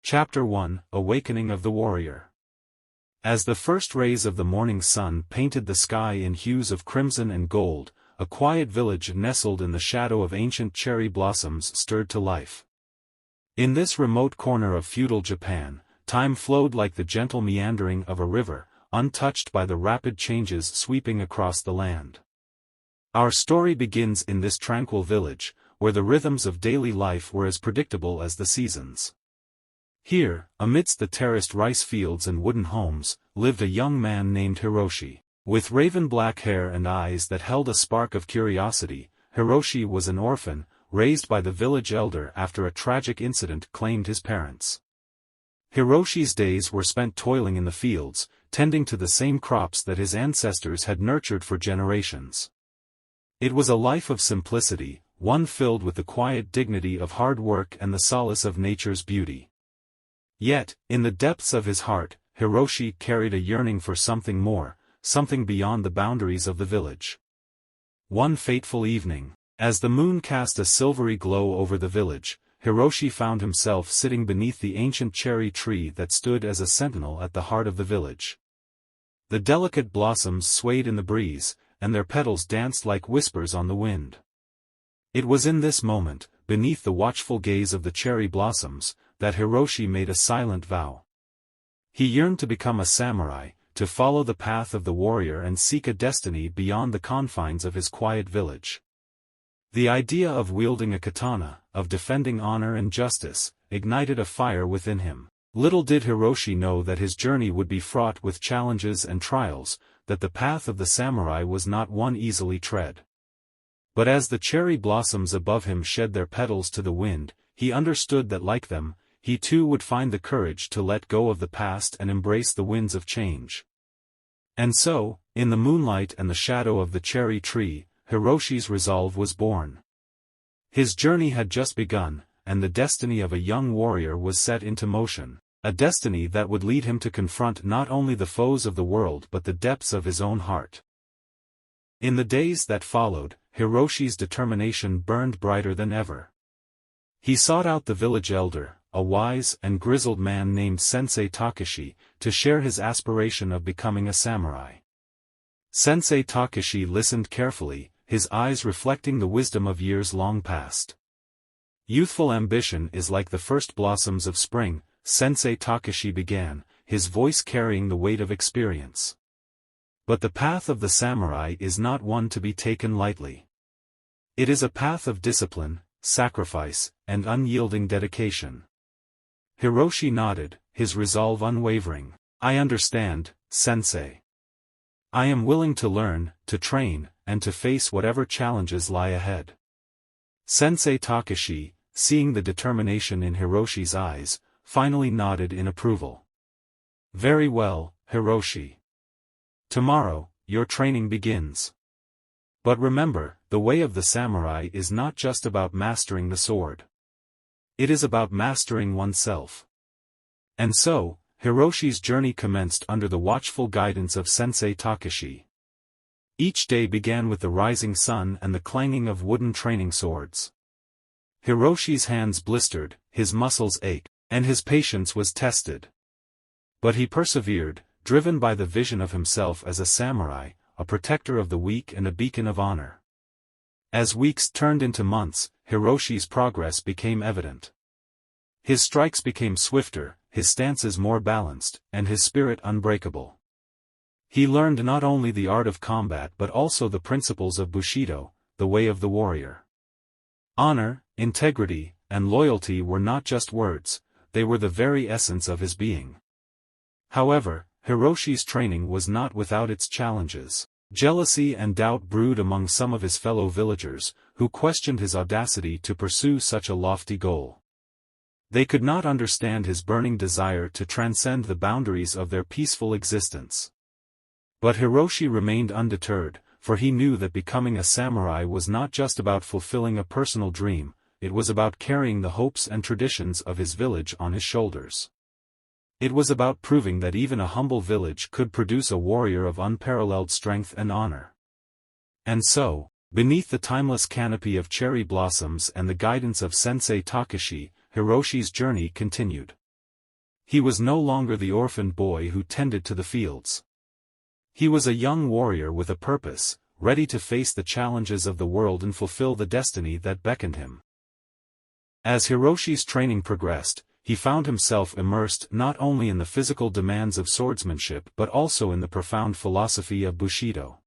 Chapter 1: Awakening of the Warrior. As the first rays of the morning sun painted the sky in hues of crimson and gold, a quiet village nestled in the shadow of ancient cherry blossoms stirred to life. In this remote corner of feudal Japan, time flowed like the gentle meandering of a river, untouched by the rapid changes sweeping across the land. Our story begins in this tranquil village, where the rhythms of daily life were as predictable as the seasons. Here, amidst the terraced rice fields and wooden homes, lived a young man named Hiroshi. With raven-black hair and eyes that held a spark of curiosity, Hiroshi was an orphan, raised by the village elder after a tragic incident claimed his parents. Hiroshi's days were spent toiling in the fields, tending to the same crops that his ancestors had nurtured for generations. It was a life of simplicity, one filled with the quiet dignity of hard work and the solace of nature's beauty. Yet, in the depths of his heart, Hiroshi carried a yearning for something more, something beyond the boundaries of the village. One fateful evening, as the moon cast a silvery glow over the village, Hiroshi found himself sitting beneath the ancient cherry tree that stood as a sentinel at the heart of the village. The delicate blossoms swayed in the breeze, and their petals danced like whispers on the wind. It was in this moment, beneath the watchful gaze of the cherry blossoms, that Hiroshi made a silent vow. He yearned to become a samurai, to follow the path of the warrior and seek a destiny beyond the confines of his quiet village. The idea of wielding a katana, of defending honor and justice, ignited a fire within him. Little did Hiroshi know that his journey would be fraught with challenges and trials, that the path of the samurai was not one easily tread. But as the cherry blossoms above him shed their petals to the wind, he understood that like them, he too would find the courage to let go of the past and embrace the winds of change. And so, in the moonlight and the shadow of the cherry tree, Hiroshi's resolve was born. His journey had just begun, and the destiny of a young warrior was set into motion, a destiny that would lead him to confront not only the foes of the world but the depths of his own heart. In the days that followed, Hiroshi's determination burned brighter than ever. He sought out the village elder, a wise and grizzled man named Sensei Takeshi, to share his aspiration of becoming a samurai. Sensei Takeshi listened carefully, his eyes reflecting the wisdom of years long past. Youthful ambition is like the first blossoms of spring, Sensei Takeshi began, his voice carrying the weight of experience. But the path of the samurai is not one to be taken lightly. It is a path of discipline, sacrifice, and unyielding dedication. Hiroshi nodded, his resolve unwavering. "I understand, Sensei. I am willing to learn, to train, and to face whatever challenges lie ahead." Sensei Takeshi, seeing the determination in Hiroshi's eyes, finally nodded in approval. "Very well, Hiroshi. Tomorrow, your training begins. But remember, the way of the samurai is not just about mastering the sword. It is about mastering oneself." And so, Hiroshi's journey commenced under the watchful guidance of Sensei Takeshi. Each day began with the rising sun and the clanging of wooden training swords. Hiroshi's hands blistered, his muscles ached, and his patience was tested. But he persevered, driven by the vision of himself as a samurai, a protector of the weak and a beacon of honor. As weeks turned into months, Hiroshi's progress became evident. His strikes became swifter, his stances more balanced, and his spirit unbreakable. He learned not only the art of combat but also the principles of Bushido, the way of the warrior. Honor, integrity, and loyalty were not just words, they were the very essence of his being. However, Hiroshi's training was not without its challenges. Jealousy and doubt brewed among some of his fellow villagers, who questioned his audacity to pursue such a lofty goal. They could not understand his burning desire to transcend the boundaries of their peaceful existence. But Hiroshi remained undeterred, for he knew that becoming a samurai was not just about fulfilling a personal dream, it was about carrying the hopes and traditions of his village on his shoulders. It was about proving that even a humble village could produce a warrior of unparalleled strength and honor. And so, beneath the timeless canopy of cherry blossoms and the guidance of Sensei Takeshi, Hiroshi's journey continued. He was no longer the orphaned boy who tended to the fields. He was a young warrior with a purpose, ready to face the challenges of the world and fulfill the destiny that beckoned him. As Hiroshi's training progressed, he found himself immersed not only in the physical demands of swordsmanship but also in the profound philosophy of Bushido.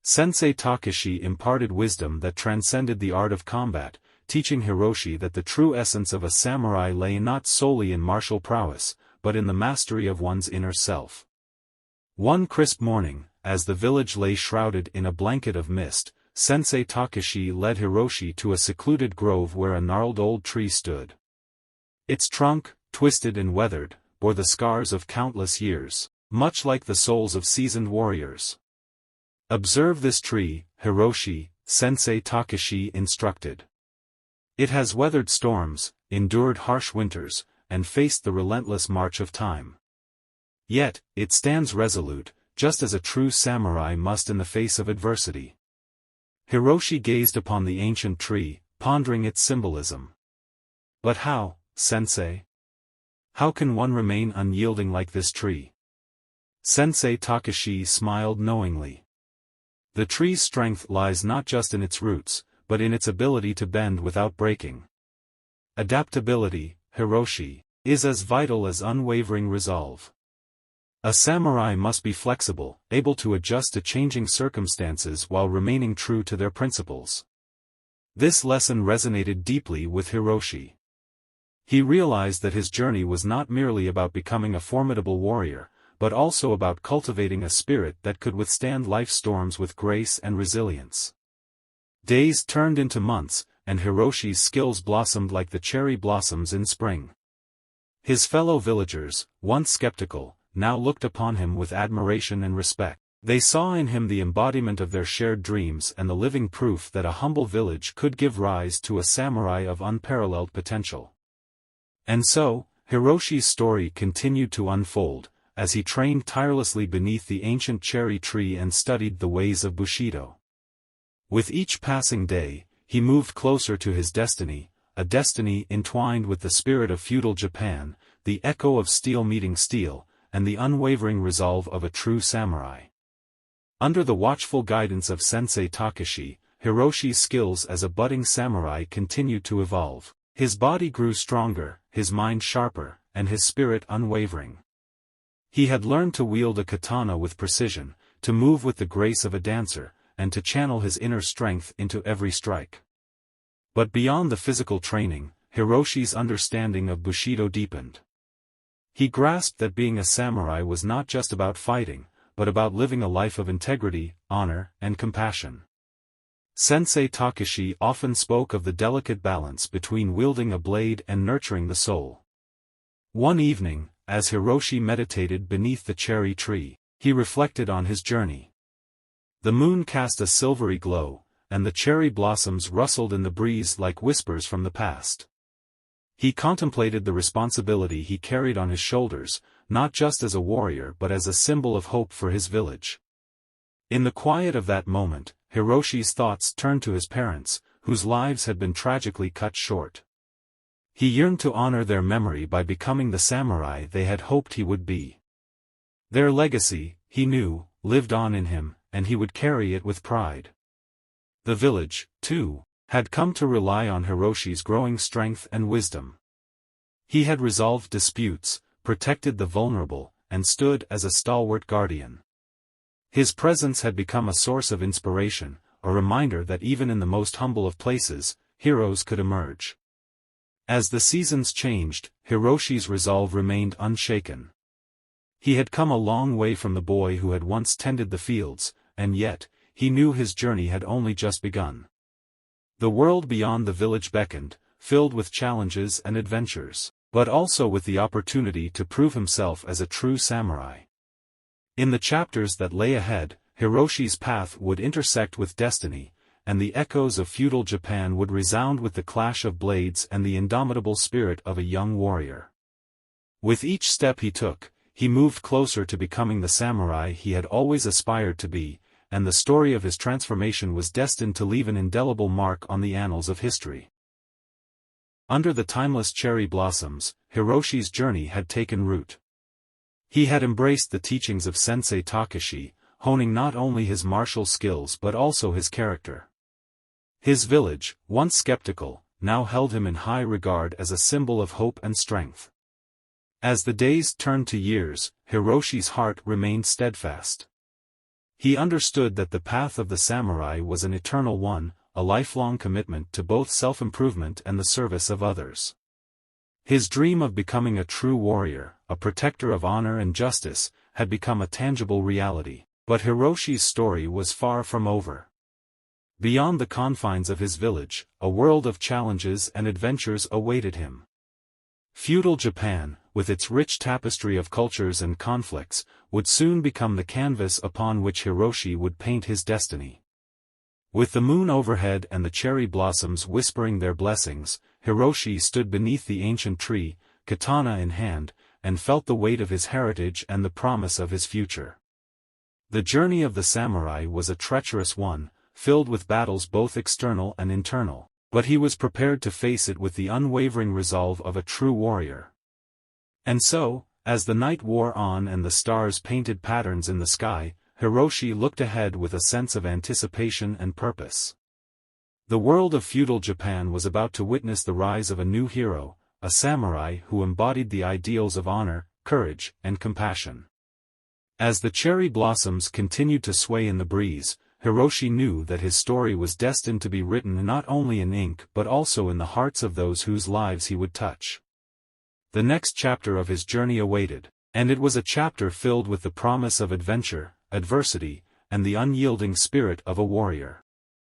Sensei Takeshi imparted wisdom that transcended the art of combat, teaching Hiroshi that the true essence of a samurai lay not solely in martial prowess, but in the mastery of one's inner self. One crisp morning, as the village lay shrouded in a blanket of mist, Sensei Takeshi led Hiroshi to a secluded grove where a gnarled old tree stood. Its trunk, twisted and weathered, bore the scars of countless years, much like the souls of seasoned warriors. "Observe this tree, Hiroshi," Sensei Takeshi instructed. "It has weathered storms, endured harsh winters, and faced the relentless march of time. Yet, it stands resolute, just as a true samurai must in the face of adversity." Hiroshi gazed upon the ancient tree, pondering its symbolism. "But how, Sensei? How can one remain unyielding like this tree?" Sensei Takeshi smiled knowingly. "The tree's strength lies not just in its roots, but in its ability to bend without breaking. Adaptability, Hiroshi, is as vital as unwavering resolve. A samurai must be flexible, able to adjust to changing circumstances while remaining true to their principles." This lesson resonated deeply with Hiroshi. He realized that his journey was not merely about becoming a formidable warrior, but also about cultivating a spirit that could withstand life's storms with grace and resilience. Days turned into months, and Hiroshi's skills blossomed like the cherry blossoms in spring. His fellow villagers, once skeptical, now looked upon him with admiration and respect. They saw in him the embodiment of their shared dreams and the living proof that a humble village could give rise to a samurai of unparalleled potential. And so, Hiroshi's story continued to unfold, as he trained tirelessly beneath the ancient cherry tree and studied the ways of Bushido. With each passing day, he moved closer to his destiny, a destiny entwined with the spirit of feudal Japan, the echo of steel meeting steel, and the unwavering resolve of a true samurai. Under the watchful guidance of Sensei Takeshi, Hiroshi's skills as a budding samurai continued to evolve. His body grew stronger, his mind sharper, and his spirit unwavering. He had learned to wield a katana with precision, to move with the grace of a dancer, and to channel his inner strength into every strike. But beyond the physical training, Hiroshi's understanding of Bushido deepened. He grasped that being a samurai was not just about fighting, but about living a life of integrity, honor, and compassion. Sensei Takeshi often spoke of the delicate balance between wielding a blade and nurturing the soul. One evening, as Hiroshi meditated beneath the cherry tree, he reflected on his journey. The moon cast a silvery glow, and the cherry blossoms rustled in the breeze like whispers from the past. He contemplated the responsibility he carried on his shoulders, not just as a warrior but as a symbol of hope for his village. In the quiet of that moment, Hiroshi's thoughts turned to his parents, whose lives had been tragically cut short. He yearned to honor their memory by becoming the samurai they had hoped he would be. Their legacy, he knew, lived on in him, and he would carry it with pride. The village, too, had come to rely on Hiroshi's growing strength and wisdom. He had resolved disputes, protected the vulnerable, and stood as a stalwart guardian. His presence had become a source of inspiration, a reminder that even in the most humble of places, heroes could emerge. As the seasons changed, Hiroshi's resolve remained unshaken. He had come a long way from the boy who had once tended the fields, and yet, he knew his journey had only just begun. The world beyond the village beckoned, filled with challenges and adventures, but also with the opportunity to prove himself as a true samurai. In the chapters that lay ahead, Hiroshi's path would intersect with destiny, and the echoes of feudal Japan would resound with the clash of blades and the indomitable spirit of a young warrior. With each step he took, he moved closer to becoming the samurai he had always aspired to be, and the story of his transformation was destined to leave an indelible mark on the annals of history. Under the timeless cherry blossoms, Hiroshi's journey had taken root. He had embraced the teachings of Sensei Takashi, honing not only his martial skills but also his character. His village, once skeptical, now held him in high regard as a symbol of hope and strength. As the days turned to years, Hiroshi's heart remained steadfast. He understood that the path of the samurai was an eternal one, a lifelong commitment to both self-improvement and the service of others. His dream of becoming a true warrior, a protector of honor and justice, had become a tangible reality. But Hiroshi's story was far from over. Beyond the confines of his village, a world of challenges and adventures awaited him. Feudal Japan, with its rich tapestry of cultures and conflicts, would soon become the canvas upon which Hiroshi would paint his destiny. With the moon overhead and the cherry blossoms whispering their blessings, Hiroshi stood beneath the ancient tree, katana in hand, and felt the weight of his heritage and the promise of his future. The journey of the samurai was a treacherous one, filled with battles both external and internal, but he was prepared to face it with the unwavering resolve of a true warrior. And so, as the night wore on and the stars painted patterns in the sky, Hiroshi looked ahead with a sense of anticipation and purpose. The world of feudal Japan was about to witness the rise of a new hero, a samurai who embodied the ideals of honor, courage, and compassion. As the cherry blossoms continued to sway in the breeze, Hiroshi knew that his story was destined to be written not only in ink but also in the hearts of those whose lives he would touch. The next chapter of his journey awaited, and it was a chapter filled with the promise of adventure, adversity, and the unyielding spirit of a warrior.